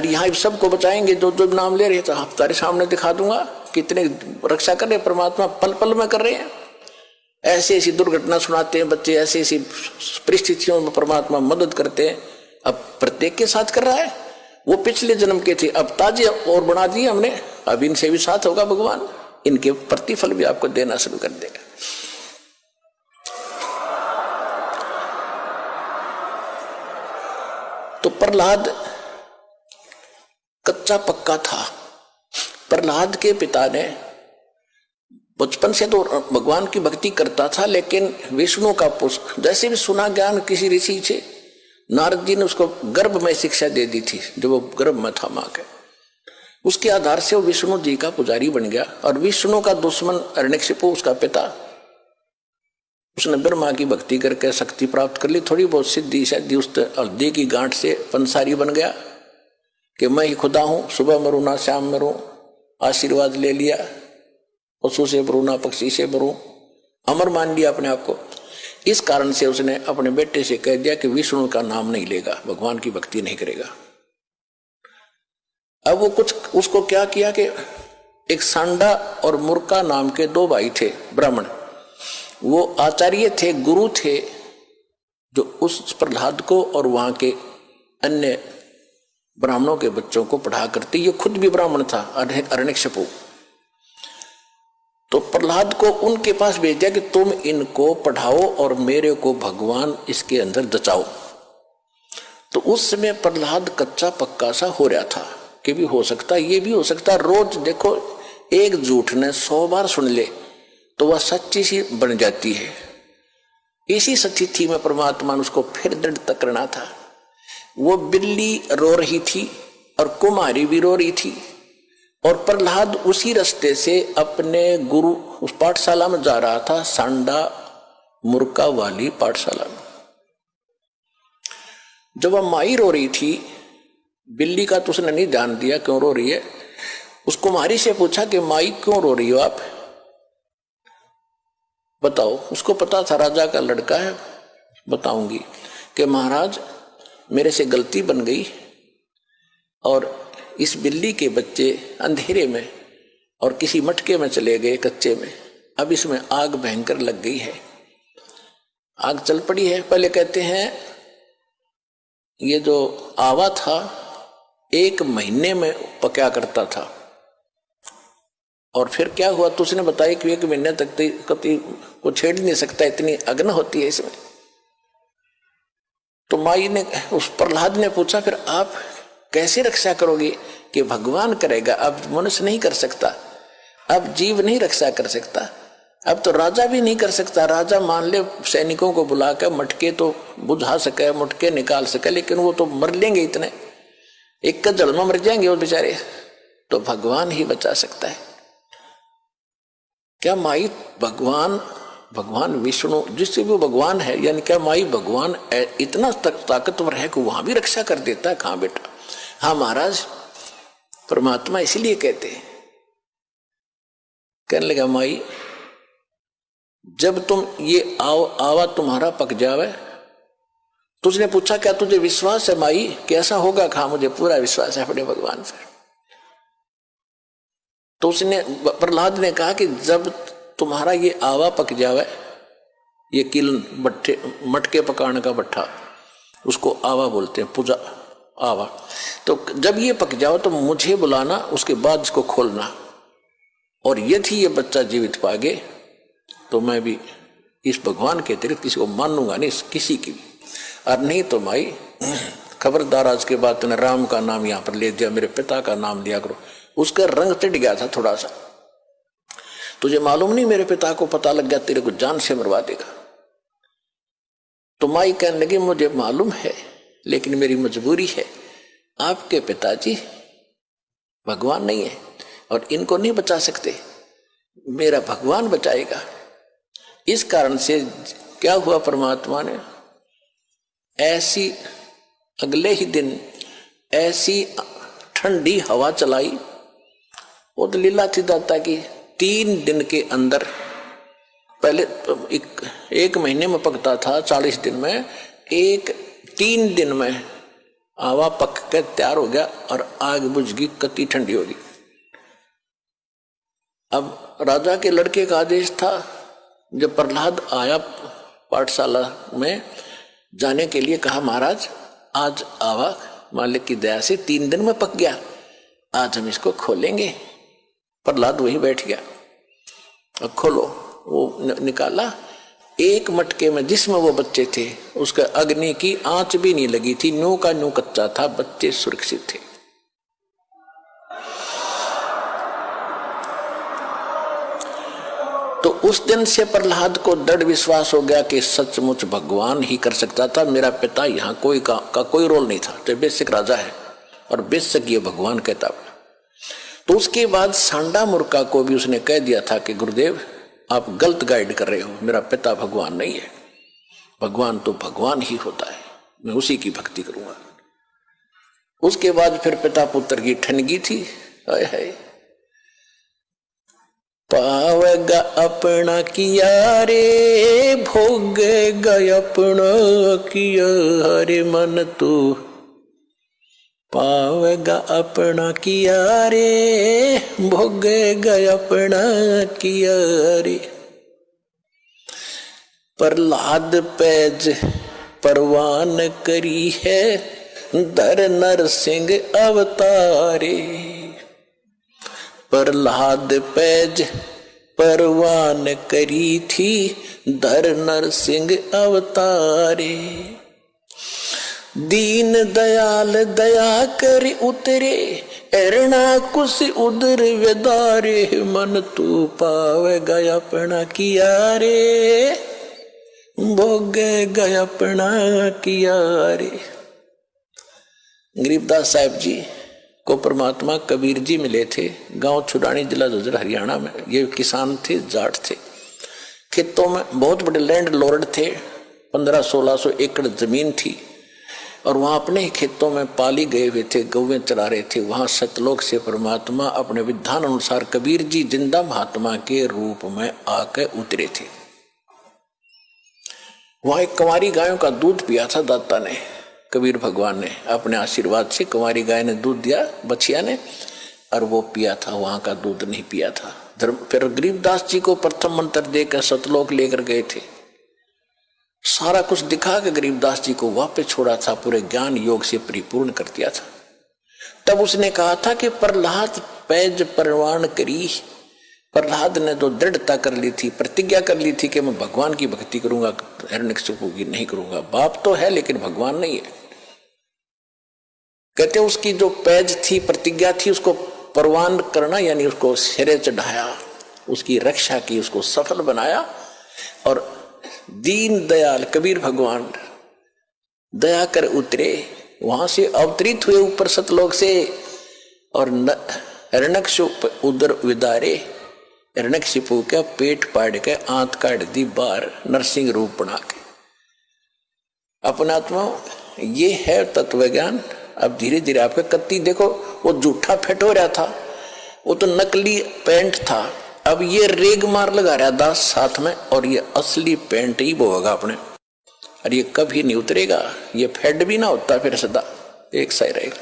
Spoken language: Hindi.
और यहाँ सबको बचाएंगे जो जो नाम ले रहे, तो आप तारे सामने दिखा दूंगा कितने रक्षा कर रहे परमात्मा, पल पल में कर रहे हैं। ऐसी ऐसी दुर्घटना सुनाते हैं बच्चे, ऐसी ऐसी परिस्थितियों में परमात्मा मदद करते हैं। अब प्रत्येक के साथ कर रहा है। वो पिछले जन्म के थे, अब ताजे और बना दिए हमने, अब इनसे भी साथ होगा भगवान, इनके प्रतिफल भी आपको देना शुरू कर देगा। तो प्रहलाद कच्चा पक्का था। प्रहलाद के पिता ने बचपन से तो भगवान की भक्ति करता था, लेकिन विष्णु का पुष्प जैसे भी सुना ज्ञान किसी ऋषि से, नारद जी ने उसको गर्भ में शिक्षा दे दी थी जब वो गर्भ में था मां के। उसके आधार से वो विष्णु जी का पुजारी बन गया। और विष्णु का दुश्मन हिरण्यकशिपु उसका पिता, उसने ब्रह्मा की भक्ति करके शक्ति प्राप्त कर ली, थोड़ी बहुत सिद्धि शादी उस हल्दी की गांठ से पंसारी बन गया कि मैं ही खुदा हूं, सुबह मरूं ना शाम मरूं, आशीर्वाद ले लिया, पशु से मरूं ना पक्षी से मरूं, अमर मान लिया अपने आप को। इस कारण से उसने अपने बेटे से कह दिया कि विष्णु का नाम नहीं लेगा, भगवान की भक्ति नहीं करेगा। अब वो कुछ उसको क्या किया कि एक सांडा और मुर्का नाम के दो भाई थे ब्राह्मण, वो आचार्य थे, गुरु थे, जो उस प्रहलाद को और वहां के अन्य ब्राह्मणों के बच्चों को पढ़ा करते। ये खुद भी ब्राह्मण था हिरण्यकशिपु। तो प्रहलाद को उनके पास भेज दिया कि तुम इनको पढ़ाओ और मेरे को भगवान इसके अंदर दचाओ। तो उस समय प्रहलाद कच्चा पक्का सा हो रहा था कि भी हो सकता, ये भी हो सकता। रोज देखो, एक झूठ ने 100 बार सुन ले तो वह सच्ची सी बन जाती है। इसी स्थिति में परमात्मा ने उसको फिर दृढ़ करना था। वो बिल्ली रो रही थी और कुमारी भी रो रही थी, और प्रहलाद उसी रास्ते से अपने गुरु उस पाठशाला में जा रहा था, सांडा मुर्का वाली पाठशाला में। जब वह माई रो रही थी, बिल्ली का तो उसने नहीं ध्यान दिया क्यों रो रही है। उस कुमारी से पूछा कि माई क्यों रो रही हो आप, बताओ। उसको पता था राजा का लड़का है, बताऊंगी कि महाराज मेरे से गलती बन गई और इस बिल्ली के बच्चे अंधेरे में और किसी मटके में चले गए कच्चे में, अब इसमें आग भयंकर लग गई है, आग चल पड़ी है। पहले कहते हैं ये जो आवा था 1 महीने में पका करता था, और फिर क्या हुआ तो उसने बताया कि 1 महीने तक कभी को छेड़ नहीं सकता, इतनी अग्नि होती है इसमें। तो माई ने उस प्रहलाद ने पूछा फिर आप कैसे रक्षा करोगे कि भगवान करेगा, अब मनुष्य नहीं कर सकता, अब जीव नहीं रक्षा कर सकता, अब तो राजा भी नहीं कर सकता। राजा मान ले सैनिकों को बुला कर मटके तो बुझा सके, मटके निकाल सके, लेकिन वो तो मर लेंगे, इतने एक का जल में मर जाएंगे वो बेचारे, तो भगवान ही बचा सकता है। क्या माई भगवान विष्णु जिससे भी भगवान है, यानी क्या माई भगवान इतना ताकतवर है कि वहां भी रक्षा कर देता है? कहां बेटा, हाँ महाराज, परमात्मा इसीलिए कहते हैं। कहने लगा माई जब तुम ये आवा तुम्हारा पक जावे, तो उसने पूछा क्या तुझे विश्वास है माई कैसा होगा? कहा मुझे पूरा विश्वास है अपने भगवान पर। तो उसने प्रहलाद ने कहा कि जब तुम्हारा ये आवा पक जावे, ये किलन भट्टे मटके पकाने का भट्ठा, उसको आवा बोलते हैं, पूजा आवा, तो जब ये पक जाओ तो मुझे बुलाना, उसके बाद इसको खोलना, और यदि ये बच्चा जीवित पागे तो मैं भी इस भगवान के अतिरिक्त किसी को मानूंगा नहीं, किसी की भी, और नहीं तो माई खबरदार आज के बाद तूने राम का नाम यहाँ पर ले दिया, मेरे पिता का नाम लिया करो। उसका रंग चढ़ गया था थोड़ा सा, तुझे मालूम नहीं मेरे पिता को पता लग गया तेरे को जान से मरवा देगा। तो माई कहने लगी मुझे मालूम है, लेकिन मेरी मजबूरी है, आपके पिताजी भगवान नहीं है और इनको नहीं बचा सकते, मेरा भगवान बचाएगा। इस कारण से क्या हुआ, परमात्मा ने ऐसी अगले ही दिन ऐसी ठंडी हवा चलाई, वो तो लीला थी दाता की। 3 दिन के अंदर, पहले एक महीने में पकता था, 40 दिन में, 3 दिन में आवा पक के तैयार हो गया और आग बुझ गई, कति ठंडी होगी। अब राजा के लड़के का आदेश था, जब प्रहलाद आया पाठशाला में जाने के लिए, कहा महाराज आज आवा मालिक की दया से 3 दिन में पक गया, आज हम इसको खोलेंगे। प्रहलाद वहीं बैठ गया। अब खोलो, वो निकाला। एक मटके में जिसमें वो बच्चे थे उसका अग्नि की आंच भी नहीं लगी थी, न्यू का न्यू कच्चा था, बच्चे सुरक्षित थे। तो उस दिन से प्रहलाद को दृढ़ विश्वास हो गया कि सचमुच भगवान ही कर सकता था, मेरा पिता यहाँ कोई का कोई रोल नहीं था। तो बेसिक राजा है और बेशक ये भगवान कहता। तो उसके बाद सांडा मुर्का को भी उसने कह दिया था कि गुरुदेव आप गलत गाइड कर रहे हो, मेरा पिता भगवान नहीं है, भगवान तो भगवान ही होता है, मैं उसी की भक्ति करूंगा। उसके बाद फिर पिता पुत्र की ठनगी थी। है पावेगा अपना किया रे, भोगेगा अपना किया रे मन तू, पावेगा अपना किया रे, भोगेगा अपना किया रे। प्रहलाद पैज परवान करी है, धर नरसिंह अवतारे। प्रहलाद पैज परवान करी थी, धर नरसिंह अवतारे। दीन दयाल दया कर उतरे, एरना कुछ उदर वेदारे, मन तू पावेगा अपना किया रे, भोगेगा अपना किया रे। गरीबदास साहब जी को परमात्मा कबीर जी मिले थे, गांव छुड़ानी, जिला झज्जर, हरियाणा में। ये किसान थे, जाट थे, खेतों में बहुत बड़े लैंड लॉर्ड थे, 1500-1600 एकड़ जमीन थी और वहां अपने खेतों में पाली गए हुए थे, गौवें चरा रहे थे। वहां सतलोक से परमात्मा अपने विधान अनुसार कबीर जी जिंदा महात्मा के रूप में आके उतरे थे। वहां एक कंवारी गायों का दूध पिया था दाता ने, कबीर भगवान ने अपने आशीर्वाद से कंवारी गाय ने दूध दिया बछिया ने, और वो पिया था, वहां का दूध नहीं पिया था। फिर गरीबदास जी को प्रथम मंत्र देकर सतलोक लेकर गए थे, सारा कुछ दिखा के गरीबदास जी को वापस छोड़ा था, पूरे ज्ञान योग से परिपूर्ण कर दिया था। तब उसने कहा था कि प्रहलाद पैज परवान करी। प्रहलाद ने तो दृढ़ता कर ली थी, प्रतिज्ञा कर ली थी कि मैं भगवान की भक्ति करूंगा, हिरण्यकशिपु की नहीं करूंगा। बाप तो है लेकिन भगवान नहीं है। कहते उसकी जो पैज थी, प्रतिज्ञा थी, उसको परवान करना यानी उसको सिरे चढ़ाया, उसकी रक्षा की, उसको सफल बनाया। और दीन दयाल कबीर भगवान दया कर उतरे, वहां से अवतरित हुए ऊपर सतलोक से, और हिरण्यकशिपु उदर विदारे, हिरण्यकशिपु का पेट पाड़ के आंत काट दी बाहर, नरसिंह रूप बना के। अपना आत्मा ये है तत्व ज्ञान। अब धीरे धीरे आपके कत्ती देखो, वो जूठा फेट हो रहा था, वो तो नकली पेंट था, अब ये रेग मार लगा रहा दास साथ में, और ये असली पेंट ही बोगा अपने, और ये कभी नहीं उतरेगा, ये फेड भी ना होता फिर सदा एक सा ही रहेगा।